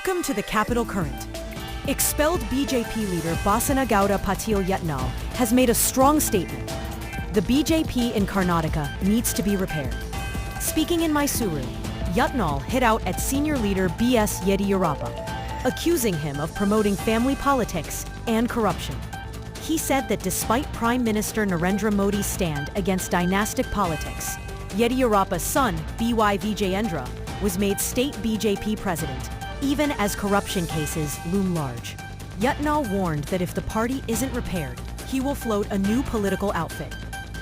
Welcome to the Capital Current. Expelled BJP leader Basana Gowda Patil Yetnal has made a strong statement. The BJP in Karnataka needs to be repaired. Speaking in Mysuru, Yetnal hit out at senior leader B.S. Yediyurappa, accusing him of promoting family politics and corruption. He said that despite Prime Minister Narendra Modi's stand against dynastic politics, Yediyurappa's son, B.Y. Vijayendra, was made state BJP president, even as corruption cases loom large. Yetnal warned that if the party isn't repaired, he will float a new political outfit.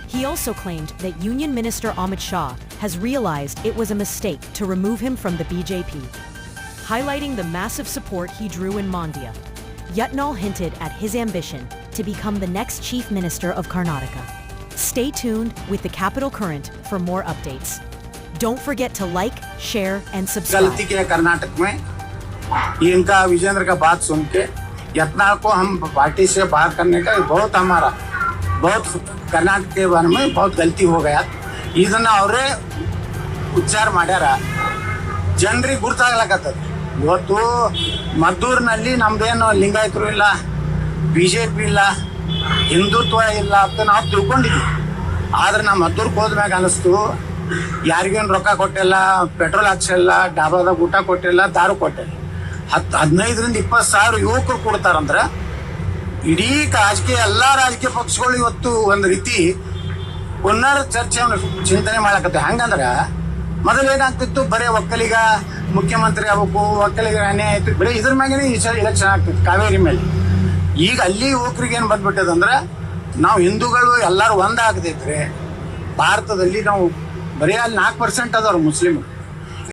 He also claimed that Union Minister Amit Shah has realized it was a mistake to remove him from the BJP. Highlighting the massive support he drew in Mandya, Yetnal hinted at his ambition to become the next Chief Minister of Karnataka. Stay tuned with the Capital Current for more updates. Don't forget to like, share, and subscribe. गलती किया कर्नाटक में इनका विजेंद्र का बात सुन के यत्नाल को हम party से बाहर करने का बहुत कर्नाटक के बारे में बहुत गलती हो गया ಇದನ್ನ ಅವರೇ ಉಚ್ಚಾರ ಮಾಡ್ಯಾರ ಜನರಿಗೆ ಗುರ್ತಾಗಲಕತ್ತದ ಇವತ್ತು ಮದ್ದೂರಿನಲ್ಲಿ ನಮ್ದೇನು ಲಿಂಗಾಯತರು ಇಲ್ಲ ಬಿಜೆಪಿ ಇಲ್ಲ ಹಿಂದುತ್ವ ಇಲ್ಲ ಅಂತ ನಾವು ತಿಳ್ಕೊಂಡಿದ್ವಿ ಆದ್ರೆ ನಮ್ಮ ಮದ್ದೂರಿಗೆ ಹೋದ್ಮ್ಯಾಗ ಅನಿಸ್ತು ಯಾರಿಗೇನು ರೊಕ್ಕ ಕೊಟ್ಟಿಲ್ಲ ಪೆಟ್ರೋಲ್ ಹಾಕ್ಸಿಲ್ಲ ಡಾಬಾದಾಗ ಊಟ ಕೊಟ್ಟಿಲ್ಲ ದಾರು ಕೊಟ್ಟಿಲ್ಲ 15ರಿಂದ 20 ಸಾವಿರ ಯುವಕರು ಕೊಡ್ತಾರಂದ್ರ ಇಡೀ ಎಲ್ಲಾ ರಾಜಕೀಯ ಪಕ್ಷಗಳು ಇವತ್ತು ಒಂದು ರೀತಿ ಪುನರ್ ಚರ್ಚೆಯನ್ನು ಚಿಂತನೆ ಮಾಡಕತ್ತೆ ಹಂಗಂದ್ರ ಮೊದಲು ಏನಾಗ್ತಿತ್ತು ಬರೀ ಒಕ್ಕಲಿಗ ಮುಖ್ಯಮಂತ್ರಿ ಆಗ್ಬೇಕು ಒಕ್ಕಲಿಗ ಅನ್ಯಾಯ ಆಯ್ತು ಬರೀ ಇದ್ರ ಮ್ಯಾಗೇನೆ ಎಲೆಕ್ಷನ್ ಆಗ್ತಿತ್ತು ಕಾವೇರಿ ಮೇಲೆ ಈಗ ಅಲ್ಲಿ ಯುವಕರಿಗೆ ಏನ್ ಬಂದ್ಬಿಟ್ಟದಂದ್ರ ನಾವು ಹಿಂದೂಗಳು ಎಲ್ಲರೂ ಒಂದಾಗದಿದ್ರೆ ಭಾರತದಲ್ಲಿ ನಾವು ಬರೀ ಅಲ್ಲಿ 4% ಅದವ್ರು ಮುಸ್ಲಿಮ್